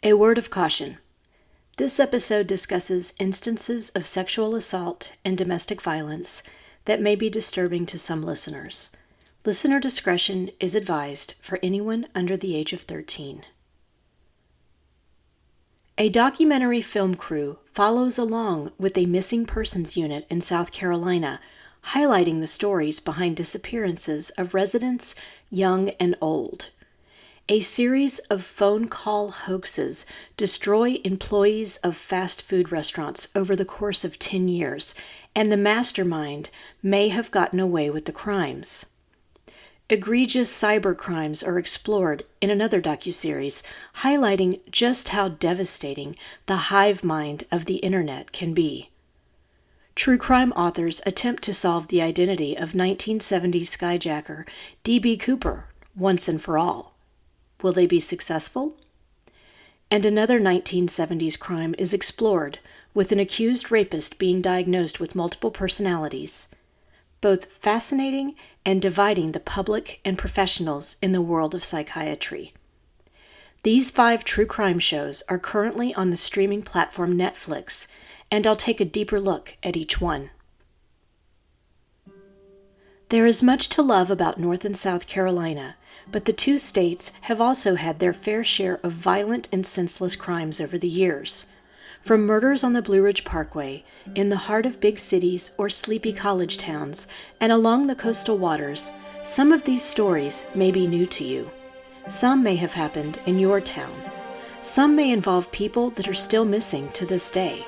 A word of caution. This episode discusses instances of sexual assault and domestic violence that may be disturbing to some listeners. Listener discretion is advised for anyone under the age of 13. A documentary film crew follows along with a missing persons unit in South Carolina, highlighting the stories behind disappearances of residents young and old. A series of phone call hoaxes destroy employees of fast food restaurants over the course of 10 years, and the mastermind may have gotten away with the crimes. Egregious cyber crimes are explored in another docuseries, highlighting just how devastating the hive mind of the internet can be. True crime authors attempt to solve the identity of 1970s skyjacker D.B. Cooper once and for all. Will they be successful? And another 1970s crime is explored, with an accused rapist being diagnosed with multiple personalities, both fascinating and dividing the public and professionals in the world of psychiatry. These 5 true crime shows are currently on the streaming platform Netflix, and I'll take a deeper look at each one. There is much to love about North and South Carolina, but the 2 states have also had their fair share of violent and senseless crimes over the years. From murders on the Blue Ridge Parkway, in the heart of big cities or sleepy college towns, and along the coastal waters, some of these stories may be new to you. Some may have happened in your town. Some may involve people that are still missing to this day.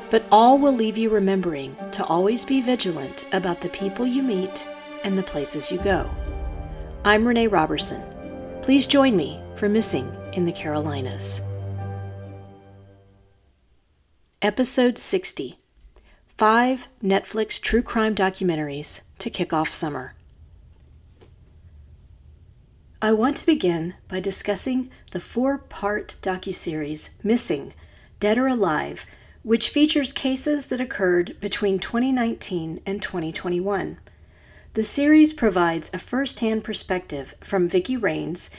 But all will leave you remembering to always be vigilant about the people you meet and the places you go. I'm Renee Robertson. Please join me for Missing in the Carolinas. Episode 60. 5 Netflix true crime documentaries to kick off summer. I want to begin by discussing the 4-part docuseries Missing, Dead or Alive, which features cases that occurred between 2019 and 2021. The series provides a first-hand perspective from Vicki Raines,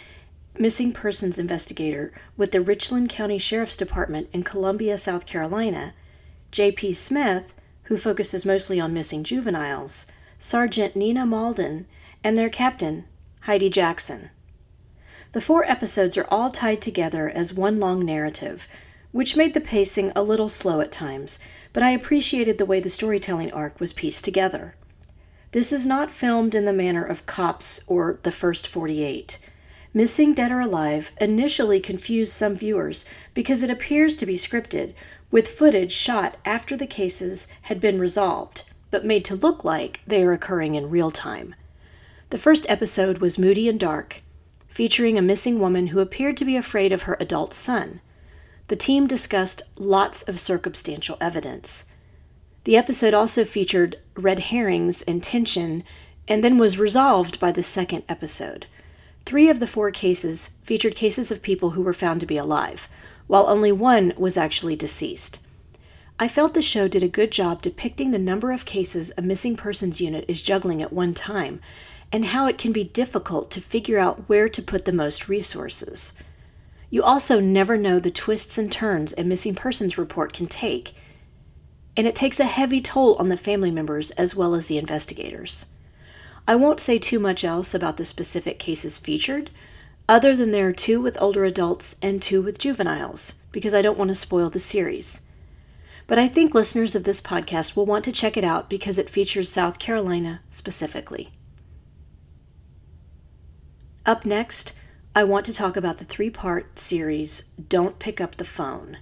missing persons investigator with the Richland County Sheriff's Department in Columbia, South Carolina, J.P. Smith, who focuses mostly on missing juveniles, Sergeant Nina Malden, and their captain, Heidi Jackson. The 4 episodes are all tied together as one long narrative, which made the pacing a little slow at times, but I appreciated the way the storytelling arc was pieced together. This is not filmed in the manner of Cops or The First 48. Missing, Dead or Alive initially confused some viewers because it appears to be scripted, with footage shot after the cases had been resolved, but made to look like they are occurring in real time. The first episode was moody and dark, featuring a missing woman who appeared to be afraid of her adult son. The team discussed lots of circumstantial evidence. The episode also featured red herrings and tension, and then was resolved by the second episode. 3 of the 4 cases featured cases of people who were found to be alive, while only 1 was actually deceased. I felt the show did a good job depicting the number of cases a missing persons unit is juggling at one time, and how it can be difficult to figure out where to put the most resources. You also never know the twists and turns a missing persons report can take, and it takes a heavy toll on the family members as well as the investigators. I won't say too much else about the specific cases featured, other than there are 2 with older adults and 2 with juveniles, because I don't want to spoil the series. But I think listeners of this podcast will want to check it out because it features South Carolina specifically. Up next, I want to talk about the 3-part series, Don't Pick Up the Phone.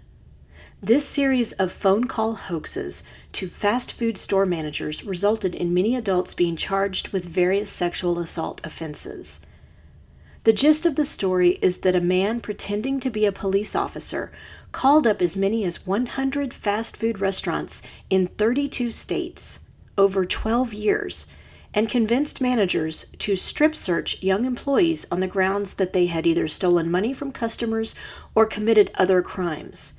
This series of phone call hoaxes to fast food store managers resulted in many adults being charged with various sexual assault offenses. The gist of the story is that a man pretending to be a police officer called up as many as 100 fast food restaurants in 32 states over 12 years and convinced managers to strip search young employees on the grounds that they had either stolen money from customers or committed other crimes.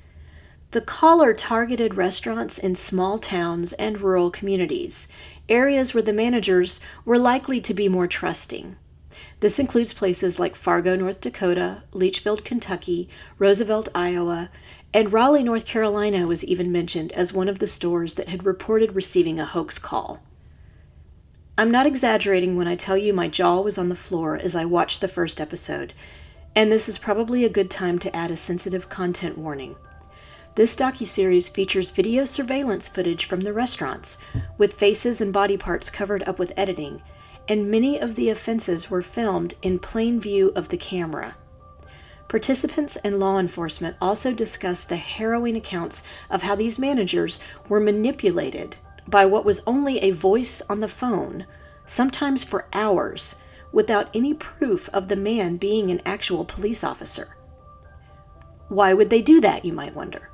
The caller targeted restaurants in small towns and rural communities, areas where the managers were likely to be more trusting. This includes places like Fargo, North Dakota, Leachfield, Kentucky, Roosevelt, Iowa, and Raleigh, North Carolina was even mentioned as one of the stores that had reported receiving a hoax call. I'm not exaggerating when I tell you my jaw was on the floor as I watched the first episode, and this is probably a good time to add a sensitive content warning. This docuseries features video surveillance footage from the restaurants, with faces and body parts covered up with editing, and many of the offenses were filmed in plain view of the camera. Participants and law enforcement also discussed the harrowing accounts of how these managers were manipulated by what was only a voice on the phone, sometimes for hours, without any proof of the man being an actual police officer. Why would they do that, you might wonder?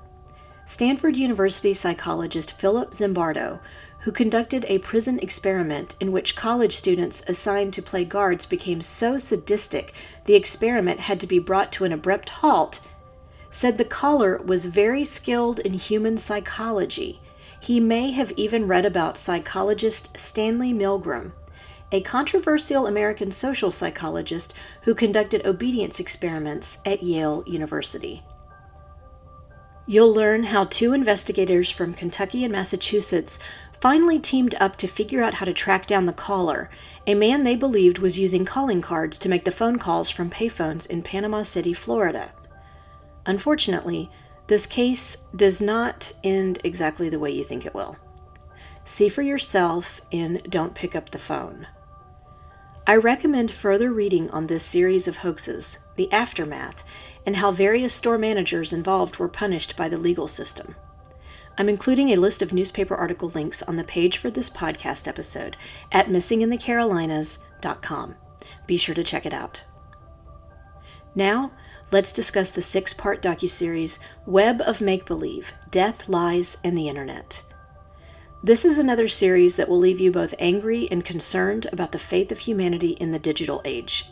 Stanford University psychologist Philip Zimbardo, who conducted a prison experiment in which college students assigned to play guards became so sadistic the experiment had to be brought to an abrupt halt, said the caller was very skilled in human psychology. He may have even read about psychologist Stanley Milgram, a controversial American social psychologist who conducted obedience experiments at Yale University. You'll learn how two investigators from Kentucky and Massachusetts finally teamed up to figure out how to track down the caller, a man they believed was using calling cards to make the phone calls from payphones in Panama City, Florida. Unfortunately, this case does not end exactly the way you think it will. See for yourself in Don't Pick Up the Phone. I recommend further reading on this series of hoaxes, the aftermath, and how various store managers involved were punished by the legal system. I'm including a list of newspaper article links on the page for this podcast episode at missinginthecarolinas.com. Be sure to check it out. Now, let's discuss the 6-part docuseries Web of Make-Believe, Death, Lies, and the Internet. This is another series that will leave you both angry and concerned about the faith of humanity in the digital age.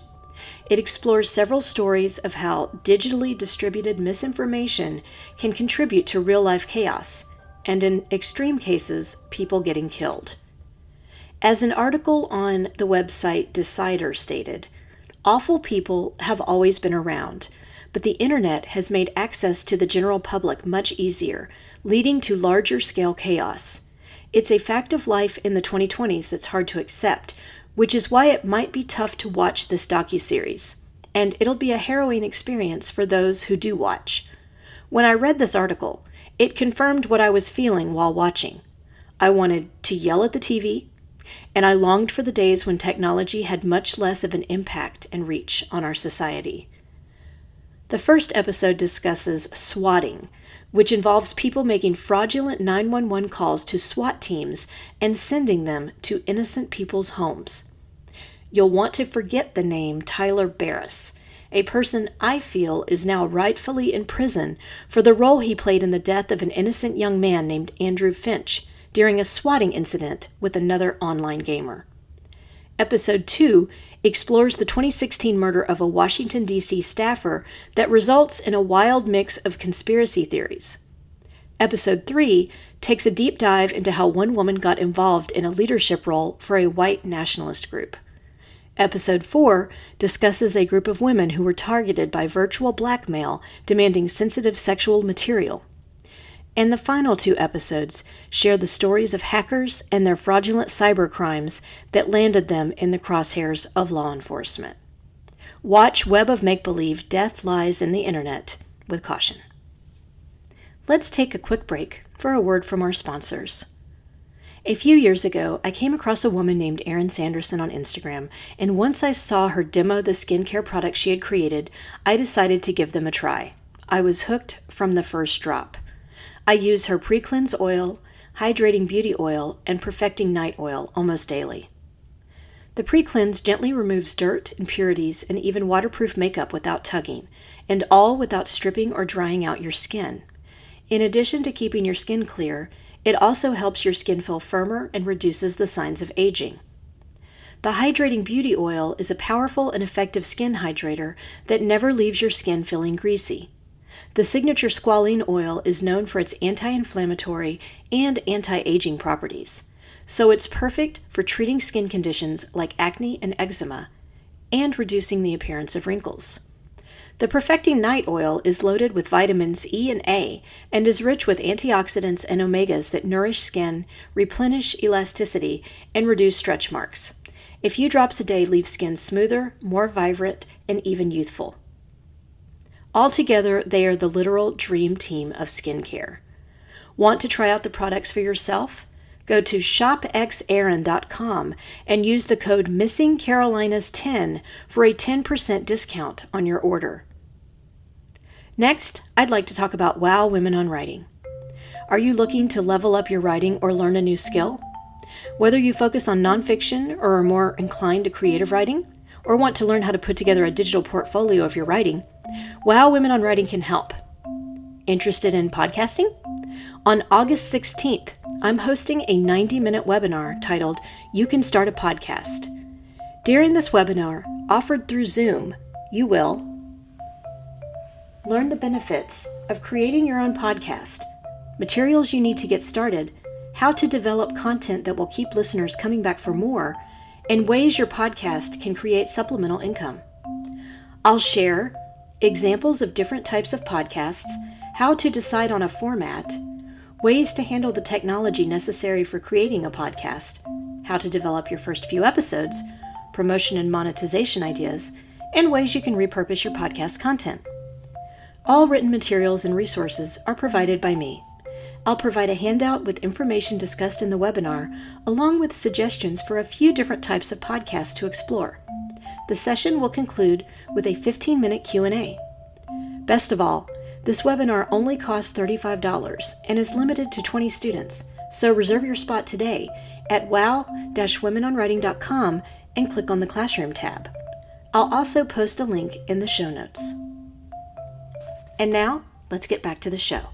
It explores several stories of how digitally distributed misinformation can contribute to real-life chaos, and in extreme cases, people getting killed. As an article on the website Decider stated, awful people have always been around, but the internet has made access to the general public much easier, leading to larger-scale chaos. It's a fact of life in the 2020s that's hard to accept, which is why it might be tough to watch this docuseries, and it'll be a harrowing experience for those who do watch. When I read this article, it confirmed what I was feeling while watching. I wanted to yell at the TV, and I longed for the days when technology had much less of an impact and reach on our society. The first episode discusses swatting, which involves people making fraudulent 911 calls to SWAT teams and sending them to innocent people's homes. You'll want to forget the name Tyler Barris, a person I feel is now rightfully in prison for the role he played in the death of an innocent young man named Andrew Finch during a swatting incident with another online gamer. Episode 2 explores the 2016 murder of a Washington, D.C. staffer that results in a wild mix of conspiracy theories. Episode 3 takes a deep dive into how one woman got involved in a leadership role for a white nationalist group. Episode 4 discusses a group of women who were targeted by virtual blackmail demanding sensitive sexual material. And the final 2 episodes share the stories of hackers and their fraudulent cybercrimes that landed them in the crosshairs of law enforcement. Watch Web of Make-Believe, Death, Lies, and the Internet with caution. Let's take a quick break for a word from our sponsors. A few years ago, I came across a woman named Erin Sanderson on Instagram, and once I saw her demo the skincare products she had created, I decided to give them a try. I was hooked from the first drop. I use her pre-cleanse oil, hydrating beauty oil, and perfecting night oil almost daily. The pre-cleanse gently removes dirt, impurities, and even waterproof makeup without tugging, and all without stripping or drying out your skin. In addition to keeping your skin clear, it also helps your skin feel firmer and reduces the signs of aging. The hydrating beauty oil is a powerful and effective skin hydrator that never leaves your skin feeling greasy. The signature squalene oil is known for its anti-inflammatory and anti-aging properties, so it's perfect for treating skin conditions like acne and eczema, and reducing the appearance of wrinkles. The Perfecting Night Oil is loaded with vitamins E and A and is rich with antioxidants and omegas that nourish skin, replenish elasticity, and reduce stretch marks. A few drops a day leave skin smoother, more vibrant, and even youthful. Altogether, they are the literal dream team of skincare. Want to try out the products for yourself? Go to shopxaaron.com and use the code MissingCarolinas10 for a 10% discount on your order. Next, I'd like to talk about Wow Women on Writing. Are you looking to level up your writing or learn a new skill? Whether you focus on nonfiction or are more inclined to creative writing, or want to learn how to put together a digital portfolio of your writing, Wow Women on Writing can help. Interested in podcasting? On August 16th, I'm hosting a 90-minute webinar titled You Can Start a Podcast. During this webinar, offered through Zoom, you will learn the benefits of creating your own podcast, materials you need to get started, how to develop content that will keep listeners coming back for more, and ways your podcast can create supplemental income. I'll share examples of different types of podcasts, how to decide on a format, ways to handle the technology necessary for creating a podcast, how to develop your first few episodes, promotion and monetization ideas, and ways you can repurpose your podcast content. All written materials and resources are provided by me. I'll provide a handout with information discussed in the webinar, along with suggestions for a few different types of podcasts to explore. The session will conclude with a 15-minute Q&A. Best of all, this webinar only costs $35 and is limited to 20 students, so reserve your spot today at wow-womenonwriting.com and click on the Classroom tab. I'll also post a link in the show notes. And now, let's get back to the show.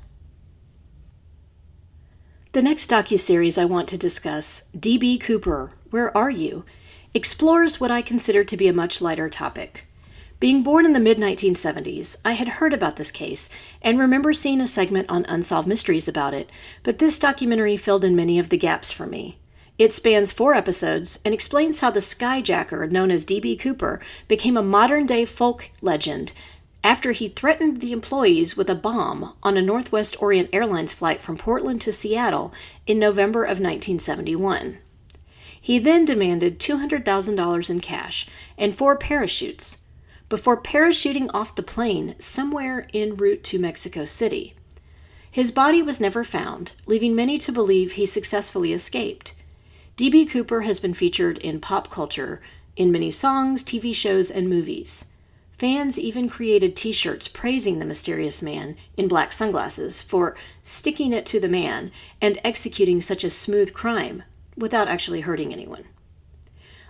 The next docuseries I want to discuss, D.B. Cooper, Where Are You?, explores what I consider to be a much lighter topic. Being born in the mid-1970s, I had heard about this case and remember seeing a segment on Unsolved Mysteries about it, but this documentary filled in many of the gaps for me. It spans 4 episodes and explains how the skyjacker known as D.B. Cooper became a modern-day folk legend after he threatened the employees with a bomb on a Northwest Orient Airlines flight from Portland to Seattle in November of 1971. He then demanded $200,000 in cash and 4 parachutes before parachuting off the plane somewhere en route to Mexico City. His body was never found, leaving many to believe he successfully escaped. D.B. Cooper has been featured in pop culture in many songs, TV shows, and movies. Fans even created t-shirts praising the mysterious man in black sunglasses for sticking it to the man and executing such a smooth crime without actually hurting anyone.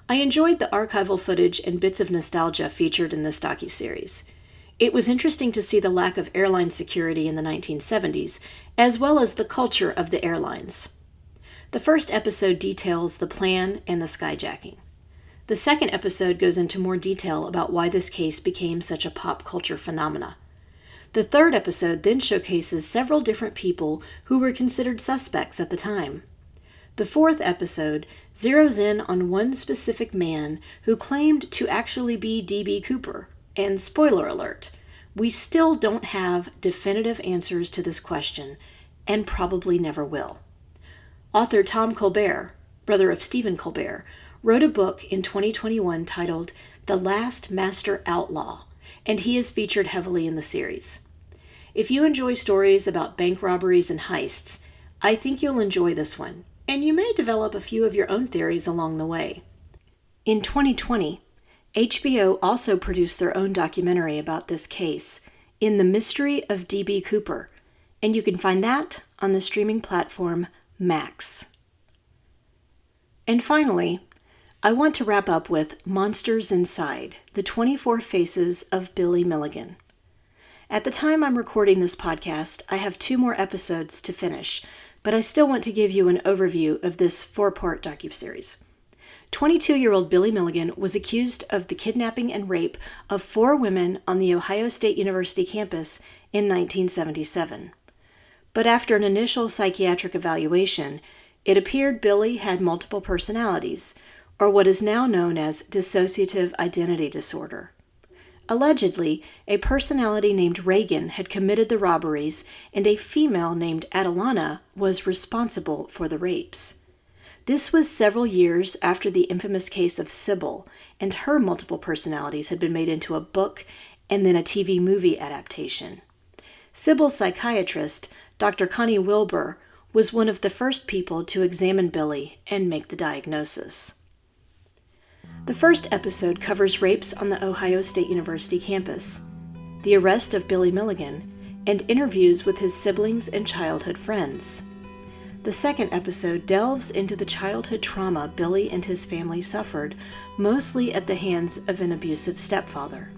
I enjoyed the archival footage and bits of nostalgia featured in this docuseries. It was interesting to see the lack of airline security in the 1970s, as well as the culture of the airlines. The first episode details the plan and the skyjacking. The second episode goes into more detail about why this case became such a pop culture phenomena. The third episode then showcases several different people who were considered suspects at the time. The fourth episode zeroes in on one specific man who claimed to actually be D.B. Cooper. And spoiler alert, we still don't have definitive answers to this question, and probably never will. Author Tom Colbert, brother of Stephen Colbert, wrote a book in 2021 titled The Last Master Outlaw, and he is featured heavily in the series. If you enjoy stories about bank robberies and heists, I think you'll enjoy this one, and you may develop a few of your own theories along the way. In 2020, HBO also produced their own documentary about this case, In the Mystery of D.B. Cooper, and you can find that on the streaming platform Max. And finally, I want to wrap up with Monsters Inside, the 24 Faces of Billy Milligan. At the time I'm recording this podcast, I have 2 more episodes to finish, but I still want to give you an overview of this 4-part docuseries. 22-year-old Billy Milligan was accused of the kidnapping and rape of 4 women on the Ohio State University campus in 1977. But after an initial psychiatric evaluation, it appeared Billy had multiple personalities, or what is now known as dissociative identity disorder. Allegedly, a personality named Reagan had committed the robberies, and a female named Adelana was responsible for the rapes. This was several years after the infamous case of Sybil, and her multiple personalities had been made into a book and then a TV movie adaptation. Sybil's psychiatrist, Dr. Connie Wilbur, was one of the first people to examine Billy and make the diagnosis. The first episode covers rapes on the Ohio State University campus, the arrest of Billy Milligan, and interviews with his siblings and childhood friends. The second episode delves into the childhood trauma Billy and his family suffered, mostly at the hands of an abusive stepfather.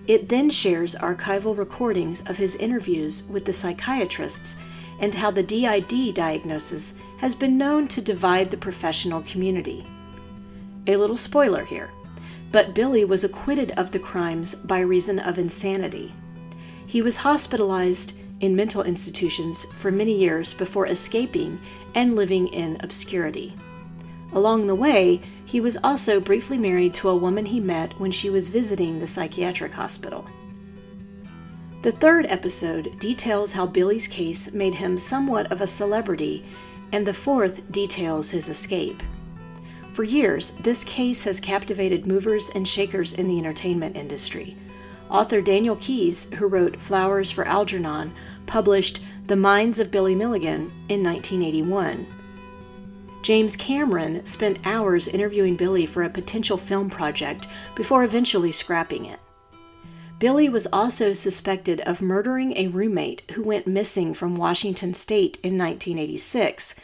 It then shares archival recordings of his interviews with the psychiatrists and how the DID diagnosis has been known to divide the professional community. A little spoiler here, but Billy was acquitted of the crimes by reason of insanity. He was hospitalized in mental institutions for many years before escaping and living in obscurity. Along the way, he was also briefly married to a woman he met when she was visiting the psychiatric hospital. The third episode details how Billy's case made him somewhat of a celebrity, and the fourth details his escape. For years, this case has captivated movers and shakers in the entertainment industry. Author Daniel Keyes, who wrote Flowers for Algernon, published The Minds of Billy Milligan in 1981. James Cameron spent hours interviewing Billy for a potential film project before eventually scrapping it. Billy was also suspected of murdering a roommate who went missing from Washington State in 1986,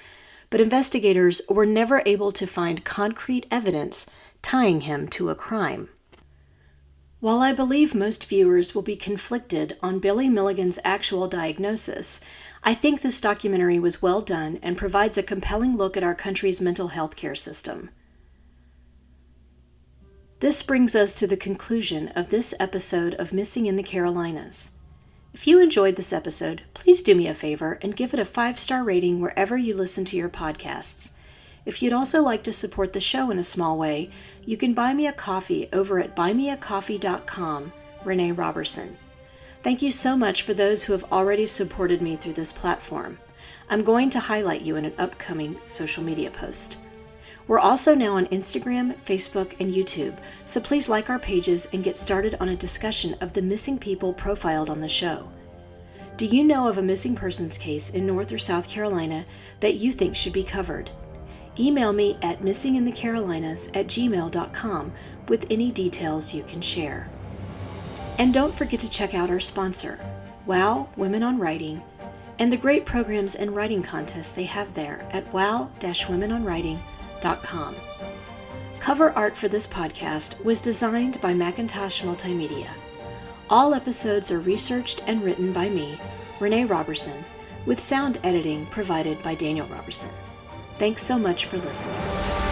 but investigators were never able to find concrete evidence tying him to a crime. While I believe most viewers will be conflicted on Billy Milligan's actual diagnosis, I think this documentary was well done and provides a compelling look at our country's mental health care system. This brings us to the conclusion of this episode of Missing in the Carolinas. If you enjoyed this episode, please do me a favor and give it a 5-star rating wherever you listen to your podcasts. If you'd also like to support the show in a small way, you can buy me a coffee over at buymeacoffee.com, Renee Robertson. Thank you so much for those who have already supported me through this platform. I'm going to highlight you in an upcoming social media post. We're also now on Instagram, Facebook, and YouTube, so please like our pages and get started on a discussion of the missing people profiled on the show. Do you know of a missing persons case in North or South Carolina that you think should be covered? Email me at missinginthecarolinas@gmail.com with any details you can share. And don't forget to check out our sponsor, WOW Women on Writing, and the great programs and writing contests they have there at wow-womenonwriting.com. Cover art for this podcast was designed by Macintosh Multimedia. All episodes are researched and written by me, Renee Robertson, with sound editing provided by Daniel Robertson. Thanks so much for listening.